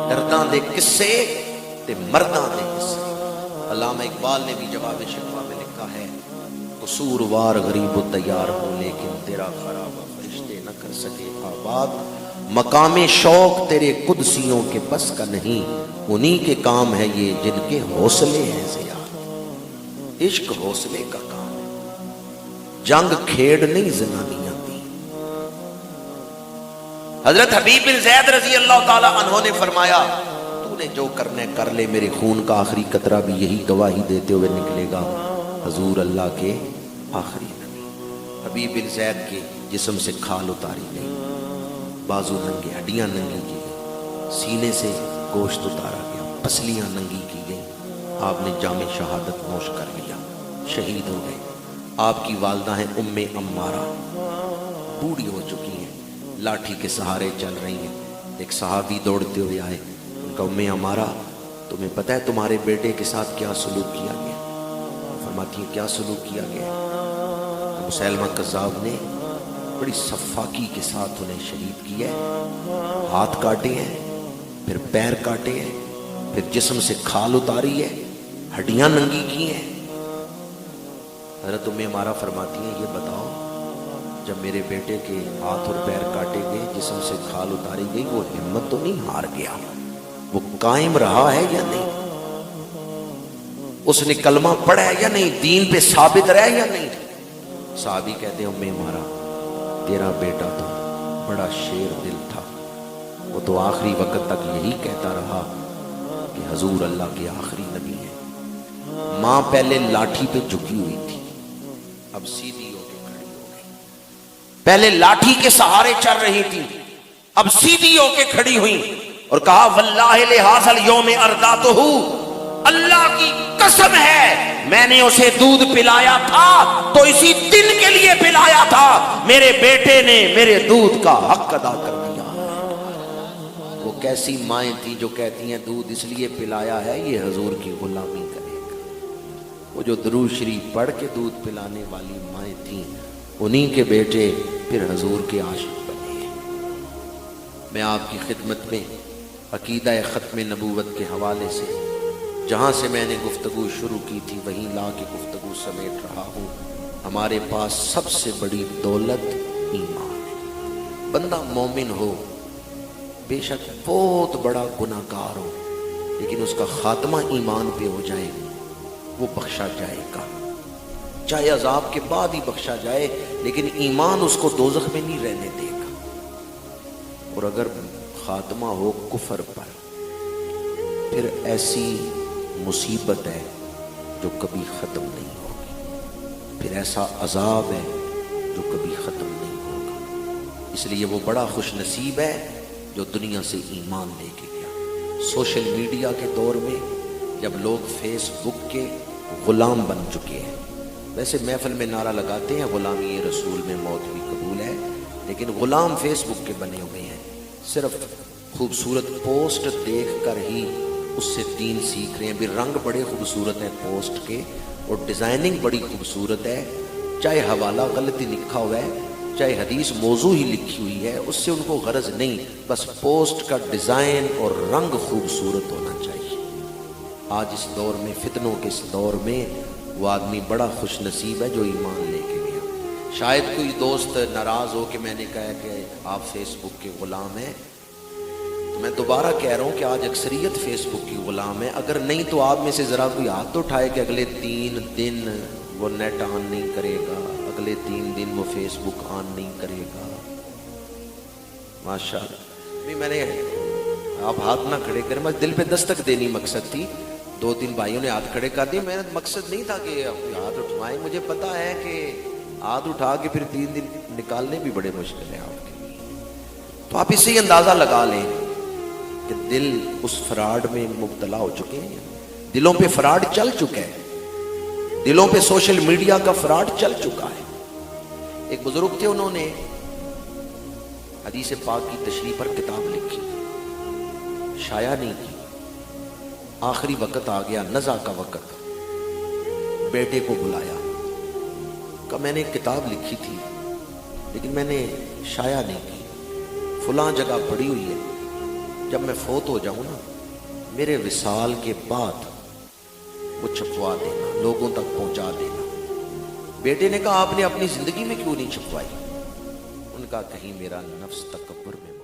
درداں دے قصے تے مرداں دے قصے۔ علامہ اقبال نے بھی جواب شکوہ میں لکھا ہے، قصوروار غریب و تیار ہو لیکن تیرا خرابہ فرشتے نہ کر سکے آباد، مقام شوق تیرے قدسیوں کے بس کا نہیں، انہی کے کام ہے یہ جن کے حوصلے ہیں زیاد۔ عشق حوصلے کا کام ہے، جنگ کھیڑ نہیں زنانیاں دی۔ حضرت حبیب بن زید رضی اللہ تعالی عنہ نے فرمایا، تو نے جو کرنے کر لے، میرے خون کا آخری قطرہ بھی یہی گواہی دیتے ہوئے نکلے گا، حضور اللہ کے آخری نبی۔ حبیب بن زید کے جسم سے کھال اتاری گئی، بازو ننگے، ہڈیاں ننگی کی گئی، سینے سے گوشت اتارا گیا، پسلیاں ننگی کی گئی۔ آپ نے جام شہادت نوش کر لیا، شہید ہو گئے۔ آپ کی والدہ ہیں ام عمارہ، بوڑھی ہو چکی ہیں، لاٹھی کے سہارے چل رہی ہیں۔ ایک صحابی دوڑتے ہوئے آئے، ان کا ام عمارہ تمہیں پتہ ہے تمہارے بیٹے کے ساتھ کیا سلوک کیا گیا؟ فرماتی ہیں کیا سلوک کیا گیا؟ مسیلمہ کذاب نے بڑی صفاکی کے ساتھ انہیں شہید کیا ہے، ہاتھ کاٹے ہیں، پھر پیر کاٹے ہیں، پھر جسم سے کھال اتاری ہے، ہڈیاں ننگی کی ہیں۔ حضرت ام عمارہ فرماتی ہیں یہ بتاؤ، جب میرے بیٹے کے ہاتھ اور پیر کاٹے گئے، جسم سے کھال اتاری گئی، وہ ہمت تو نہیں ہار گیا؟ وہ قائم رہا ہے یا نہیں؟ اس نے کلمہ پڑھا ہے یا نہیں؟ دین پہ ثابت رہا یا نہیں؟ صحابی کہتے ہیں ام عمارہ تیرا بیٹا تو بڑا شیر دل تھا، وہ تو آخری وقت تک یہی کہتا رہا کہ حضور اللہ کے آخری نبی ہیں۔ ماں پہلے لاٹھی پہ جھکی ہوئی تھی، اب سیدھی ہو کے کھڑی ہو گئی۔ پہلے لاٹھی کے سہارے چل رہی تھی، اب سیدھی ہو کے کھڑی ہوئی اور کہا واللہ لہذا اليوم ارضعتہ، اللہ کی قسم ہے میں نے اسے دودھ پلایا تھا تو اسی دن کے لیے پلایا تھا، میرے بیٹے نے میرے دودھ کا حق ادا کر دیا۔ وہ کیسی مائیں تھی جو کہتی ہیں دودھ اس لیے پلایا ہے یہ حضور کی غلامی کرے گا۔ وہ جو درود شریف پڑھ کے دودھ پلانے والی مائیں تھیں، انہی کے بیٹے پھر حضور کے عاشق بنے۔ میں آپ کی خدمت میں عقیدہ ختم نبوت کے حوالے سے جہاں سے میں نے گفتگو شروع کی تھی وہیں لا کے گفتگو سمیٹ رہا ہوں۔ ہمارے پاس سب سے بڑی دولت ایمان ہے۔ بندہ مومن ہو، بے شک بہت بڑا گناہگار ہو، لیکن اس کا خاتمہ ایمان پہ ہو جائے وہ بخشا جائے گا، چاہے عذاب کے بعد ہی بخشا جائے، لیکن ایمان اس کو دوزخ میں نہیں رہنے دے گا۔ اور اگر خاتمہ ہو کفر پر، پھر ایسی مصیبت ہے جو کبھی ختم نہیں ہوگی، پھر ایسا عذاب ہے جو کبھی ختم نہیں ہوگا۔ اس لیے وہ بڑا خوش نصیب ہے جو دنیا سے ایمان لے کے گیا۔ سوشل میڈیا کے دور میں جب لوگ فیس بک کے غلام بن چکے ہیں، ویسے محفل میں نعرہ لگاتے ہیں غلامی رسول میں موت بھی قبول ہے، لیکن غلام فیس بک کے بنے ہوئے ہیں، صرف خوبصورت پوسٹ دیکھ کر ہی اس سے دین سیکھ رہے ہیں۔ بھی رنگ بڑے خوبصورت ہیں پوسٹ کے اور ڈیزائننگ بڑی خوبصورت ہے، چاہے حوالہ غلطی لکھا ہوا ہے، چاہے حدیث موضوع ہی لکھی ہوئی ہے، اس سے ان کو غرض نہیں، بس پوسٹ کا ڈیزائن اور رنگ خوبصورت ہونا چاہیے۔ آج اس دور میں، فتنوں کے اس دور میں، وہ آدمی بڑا خوش نصیب ہے جو ایمان لے کے گیا۔ شاید کوئی دوست ناراض ہو کہ میں نے کہا کہ آپ فیس بک کے غلام ہیں، تو میں دوبارہ کہہ رہا ہوں کہ آج اکثریت فیس بک کی غلام ہے۔ اگر نہیں تو آپ میں سے ذرا کوئی ہاتھ تو اٹھائے کہ اگلے 3 دن وہ نیٹ آن نہیں کرے گا، اگلے 3 دن وہ فیس بک آن نہیں کرے گا۔ ماشاءاللہ، میں نے آپ ہاتھ نہ کھڑے کریں، بس دل پہ دستک دینی مقصد تھی۔ 2-3 بھائیوں نے ہاتھ کھڑے کر دیے، میرا مقصد نہیں تھا کہ ہاتھ اٹھوائیں، مجھے پتا ہے کہ ہاتھ اٹھا کے پھر 3 دن نکالنے بھی بڑے مشکل ہیں آپ کے لیے۔ تو آپ اس سے اندازہ لگا لیں کہ دل اس فراڈ میں مبتلا ہو چکے ہیں، دلوں پہ فراڈ چل چکا ہے، دلوں پہ سوشل میڈیا کا فراڈ چل چکا ہے۔ ایک بزرگ تھے، انہوں نے حدیث پاک کی تشریح پر کتاب لکھی، شائع نہیں کی۔ آخری وقت آ گیا، نزع کا وقت، بیٹے کو بلایا، کہا میں نے ایک کتاب لکھی تھی، لیکن میں نے شائع نہیں کی، فلاں جگہ پڑی ہوئی ہے، جب میں فوت ہو جاؤں نا میرے وصال کے بعد وہ چھپوا دینا، لوگوں تک پہنچا دینا۔ بیٹے نے کہا آپ نے اپنی زندگی میں کیوں نہیں چھپوائی؟ ان کا کہیں میرا نفس تکبر میں